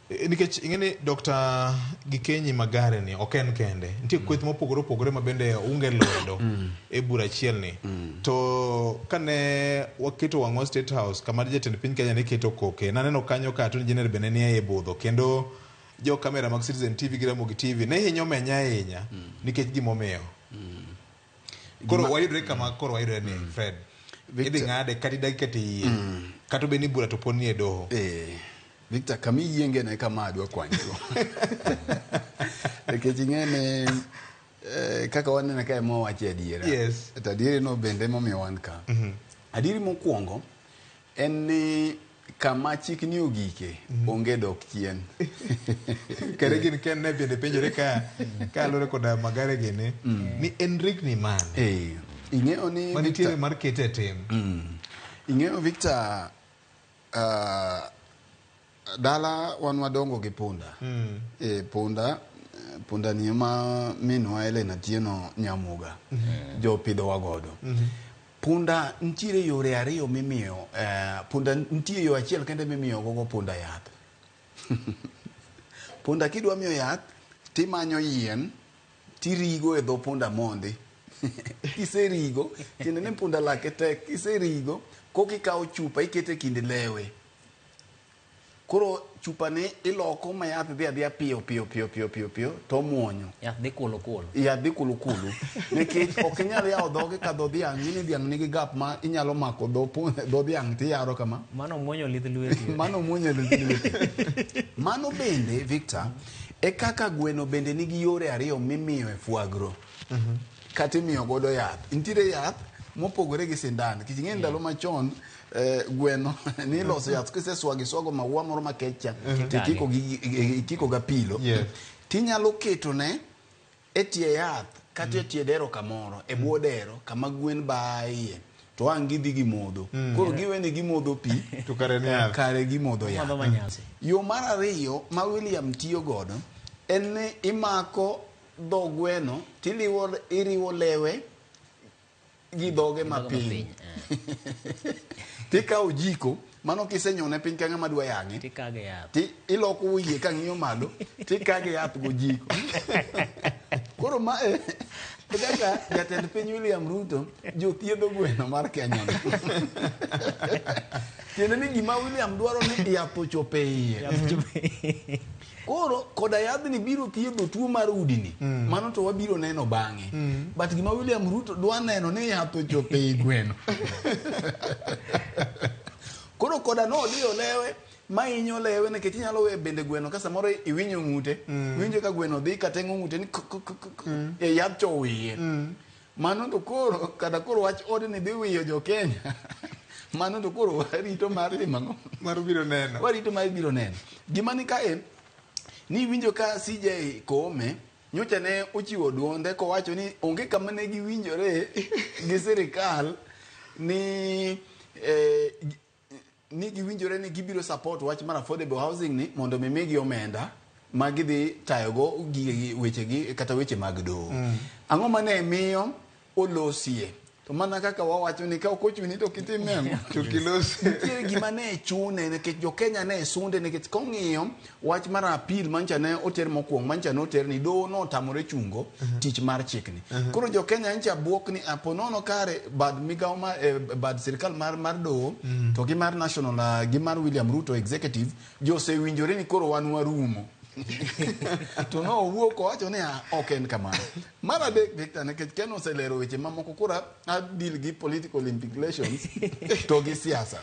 Nikech ingeni Dr. Gikenyi Magare ni oken kende. Nitie kweth mopogore mabende unge lwedo e bura achiel ni. To kane waketo wang'wa State House kama jatend piny Kenya ne keto koke, naneno kanyo ka Attorney General bende ni e budho kendo jo kamera mag Citizen TV gi Ramogi TV ne hinyo menya ahinya nikech gimomiyo. Koro wayudre kama koro wayudre ni Fred. Idhi ng'ade kati dakika ti kato beni bura to poni e doho. Victor, kami yienge ne kama adwa kwanyo. Nikech ing'ene kaka wanene ka emo wachi adiera. Yes. Adiera no bende momiyo wan ka. Adieri mokwongo en ni kama chik ni ogike onge dok chien. Kare gin ken ne bende penjore ka lore koda Magare gene ni Enric ni mane. Ing'eyo ni manitiere mar kete tim. Ing'eyo Victor dala wan wadongo gi punda. Punda ni ma minwa Elena Tieno Nyamuga. Jo pidho wagodo. Punda ntiere yore ariyo mimiyo. Punda ntiere yo achiel kende mimiyo gogo punda yath. Punda kidwa miyo yath, timanyo yien, tirigo e dho punda mondi. Kiserigo, tiende ni punda lake tek, kiserigo, kokikawo chupa ikete kinde lewe. Koro chupa ni iloko ma yath dhi adhiya piyo to muonyo. Yath dhi kulu. Yath dhi kulu. Nikech ok inyal yawo dhoge ka dho dhiang', ni dhiang' nigi gap ma inyalo mako dho dhiang' tiyaro kama. Mano muonyo lith lweti. Mano bende, Victor, e kaka gweno bende nigi yore ariyo mimiyo e fuagro. Kati miyo godo yath. Nitiere yath mopogore gi sindan. Kich ng'e ndalo machon gweno ni loso yath kise swago maua moro makecha tikiko ga pilo. Tinyalo keto ne e tie yath kata e tie dero kamoro e bwo dero kama gwen baie to ang' gidhi gimodho. Koro giweni gimodho pi to kare gimodho yath. Yo mar ariyo ma William tiyo godo en ni imako dho gweno iriwo lewe gi dhoge mapiny. Tikawo jiko, mano kisenyone piny ka ng'ama dwa yang'e. Tikage yath. Ti iloko wiye ka ng'iyo malo, tikage yath go jiko. Koro ma kaka jatend piny William Ruto jothiedho gweno mar Kenya. Tiende ni gima William dwaro ni yath ochope iye. Koro koda yadhni biro thiedho tuo mar udini. Mano to wabiro neno bang'e. But gima William Ruto dwa neno ni yath ochope i gweno. Koro koda no dio lewe ma inyo lewe nikech inyalo we bende gweno ka samoro iwinyo ng'ute. Winjo ka gweno dhi kateng'o ng'ute ni e yath cho wiye. Mano to koro kada koro wach odni dhi wiyo jo Kenya. Mano to koro warito mar limango mar biro neno. Warito mar biro neno. Gima ni ka ni winjo ka CJ Koome nyocha ne ochiwo duonde kowacho ni onge kama ne giwinjore gi sirikal ni giwinjore ni gibiro support wach mar affordable housing ni mondo mimigi omenda magidhi tayogo wechegi kata weche mag doho. Ang'o mane miyo olosie? To mana kaka wawacho ni ka okochuni to kitimemo to kilos. Nitie gima ne chune nikech jo Kenya ne sunde nikech kong'iyo wach mar appeal mancha ne oter mokwong mancha no oter ni do no tamore chungo tich mar chikni. Koro jo Kenya ncha buok ni aponono kare bad migawo bad sirikal mar do to gi mar national gi mar William Ruto executive jo se winjore ni koro wan warumo. To no wuok owacho ni ok en kamano. Mar adek Victor nikech Ken oselero weche mamoko kora deal gi political implications to gi siasa.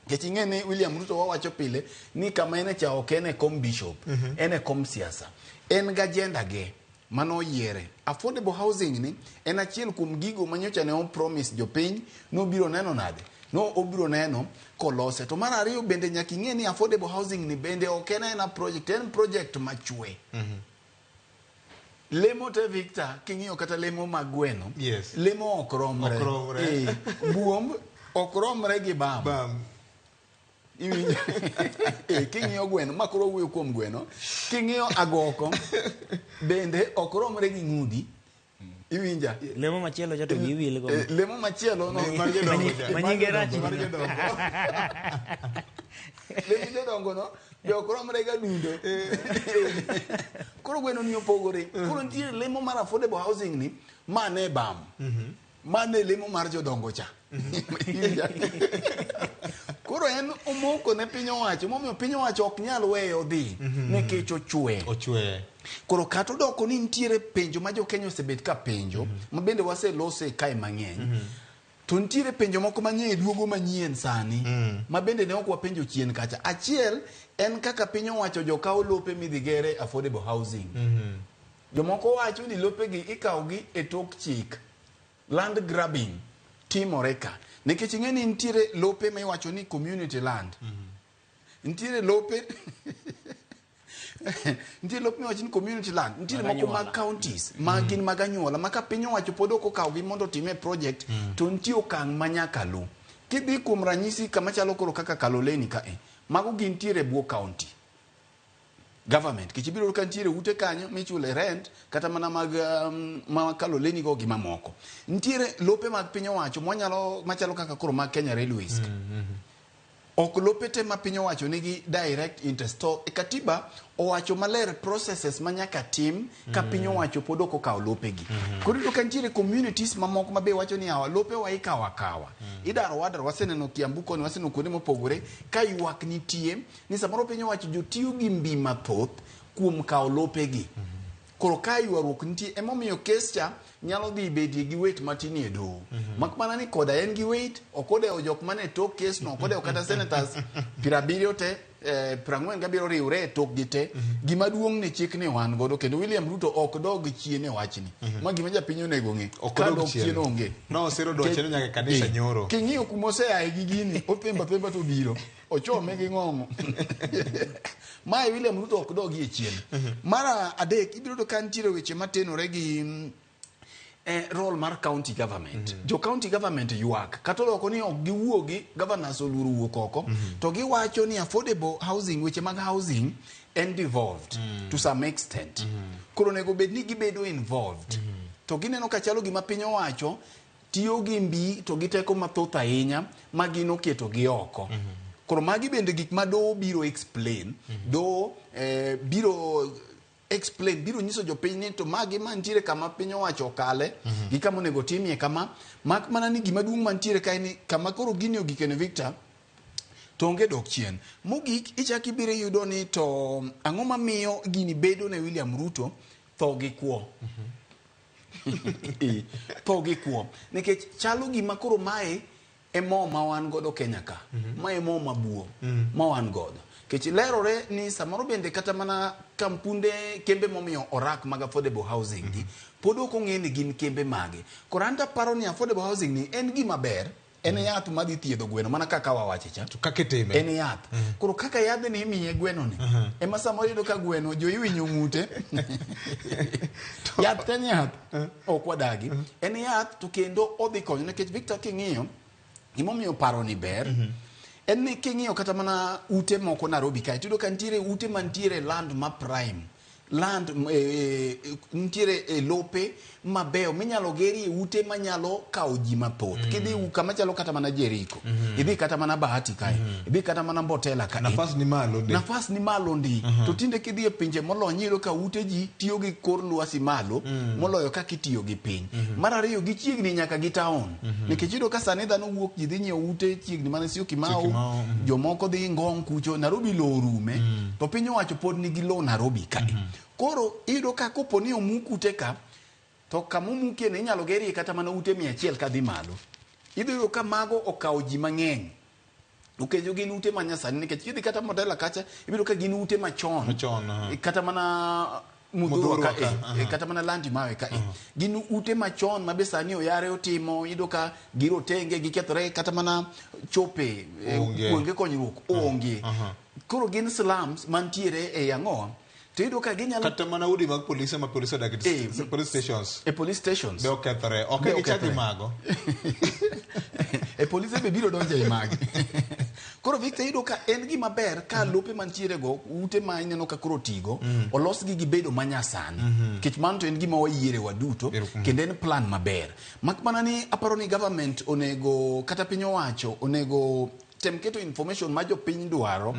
Nikech ing'e ni William Ruto wawacho pile ni kama ene cha ok ene kom bishop, ene kom siasa. En ga agenda ge mano yiere. Affordable housing ni en achiel kuom gigo manyocha ne on promise jopiny no biro neno nade. No obiro neno kolose. To mar ariyo bende nyaka ing'e ni affordable housing ni bende ok en project, en project machwe. Lemo te Victor king'iyo kata lemo mag gweno. Yes. Lemo ok romre. Buomb ok romre gi bam. Iwinjo. King'iyo gweno makoro wuoyo kuom gweno, king'iyo agoko bende ok romre gi ng'udi. Iwinja. Lemo machielo chato giwil go. Lemo machielo no manyinge rachi. Lemo dongo no be ok romre ga dundo koro gweno ni opogore koro nitie lemo mar affordable housing ni mane bam mane lemo mar jodongo cha koro en omoko ne piny owacho momiyo piny owacho ok nyal weyo dhi nikech ochwe koro kata odoko ni nitiere penjo ma jo Kenya osebet ka penjo ma bende waselose kae mang'eny to nitiere penjo moko mang'eny duogo manyien sani ma bende ne ok wapenjo chien kacha achiel en kaka piny owacho jokawo lope midhigere affordable housing jomoko wacho ni lope gi ikawogi e tok chik land grabbing timore ka nikech ing'e ni nitiere lope ma iwacho ni community land nitiere lope nitiere lope ma iwacho ni community land nitiere moko mag counties ma gin mag anyuola ma ka piny owacho pod ok okawogi mondo time project to nitie okang' ma nyaka lu kidhi kuom ranyisi kama chalo koro kaka Kaloleni ka mago gintiere bwo county government kich biro ka ntiere ute kanyo michule rent kata mana mag Kaloleni go gi mamoko ntiere lope mag piny owacho machalo kaka koro mag Kenya Railways ok lope te ma piny owacho nigi direct interest to katiba owacho maler processes manyaka tim ka piny owacho pod ok okawo lope gi koro ka ntiere communities mamoko mabe wacho ni awa lope wa ikawa idaro waseneno Kiambu ni waseneno kuonde mopogore ka ywak nitie ni samoro piny owacho jotiyo gi mbi mathoth kuom kawo lope gi koro ka ywaruok nitie emomiyo kes cha nyalo dhi bedie gi wait matin e doho mak mana ni koda en gi wait okodewo jok mane tok kes no okodewo kata senators 70 te 47 riwre e tok gi te gima duong' ne chik ne wan godo kendo William Ruto ok dog chien e wachni ma gima japiny onego ng'e ka dog chien onge no sero do chien nyaka kanisa nyoro king'iyo kuma oseaye gi gini opemba to biro ochome gi ng'ong'o mae William Ruto ok dog e chien mara adek ibiro to kan tiro weche matenore gi role mar county government jo county government ywak kata loko ni ok giwuogi governors oluru wuok oko to giwacho ni affordable housing weche mag housing and devolved to some extent koro nego bed ni gibedo involved to gineno ka chalo gima piny owacho tiyo gi mbi to giteko mathoth ahinya ma gino keto gi oko koro magi bende gik ma do biro explain biro nyiso jopiny ni to magi mantiere kama piny owacho kale gi kama onego timie kama mak mana ni gima duong' mantiere kae ni kama koro gini ogikene Victor to onge dok chien mogik ichaki biro yudo ni to ang'o mamiyo gini bedo ne William Ruto tho gi kwo tho gi kwo nikech chalo gima koro mae e mo ma wan godo Kenya ka mae mo mabuo ma wan godo kech lerore ni samoro bende kata mana kampunde kembe momiyo orak mag affordable housing gi pod ok ong'e ni gin kembe mage koro anta paro ni affordable housing ni en gima ber en yath madhi thiedho gweno mana kaka wawache cha to kaka time en yath koro kaka yadh ni imiye gweno ni ema samoro yudo ka gweno jo iwinyo ng'ute yath en yath ok wadagi en yath to kendo odhi konyo nikech Victor king'iyo gimomiyo paro ni ber en ni king'iyo kata mana ute moko Nairobi kae tudo ka ntiere ute mantiere land ma prime land ntiere lope mabeyo minyalo geri ute manyalo kawo ji mathoth kidhi kama chalo kata mana Jericho idhi kata mana Bahati kae idhi kata mana Mbotela kae nafas ni malo ndi to tinde kidhi e pinje molony iyudo ka ute ji tiyo gi kor lwasi malo moloyo kaka itiyo gi piny mar ariyo gichiegni nyaka gi town nikech iyudo ka sani dhano wuok ji dhi nyiewo ute chiegni mana Syokimau jomoko dhi Ngong kucho Nairobi lo rume to piny owacho pod nigi lo Nairobi kae koro iyudo ka kopo ni omuk ute ka to kama omukie ne inyalo gerie kata mana ute 100 kadhi malo iyudo ka mago okawo ji mang'eny ukejo gin ute manyasani nikech kidhi kata Mbotela kacha ibiro ka gin ute machon kata mana Mudhurwa ka kata mana Landi Mawe ka gin ute machon mabe sani oyare otimo iyudo ka giro tenge gikethore kata mana chope kuonge konyruok onge koro gin slums mantiere e Yangoa to iyudo ka ginyalo kata mana udi mag polisi ma polisi odak police stations police stations be okethore ok gichaki mago polisi be biro donjo e magi koro Victor iyudo ka en gima ber ka lope mantiere go ute ma ineno ka koro tigo olos gi bedo manyasani kech man to en gima wayiere waduto kendo en plan maber mak mana ni aparo ni government onego kata piny owacho onego tem keto information ma jopiny dwaro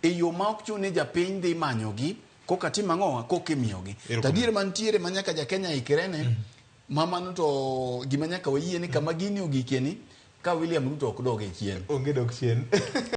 e yo ma ok chune japiny dhi manyogi koka tim ang'owa koka imiyogi. Tadier mantiere ma nyaka ja Kenya ikirene mamano to gima nyaka wayie ni kama gini ogikie ni ka William Ruto ok dog e chien. Onge dok chien.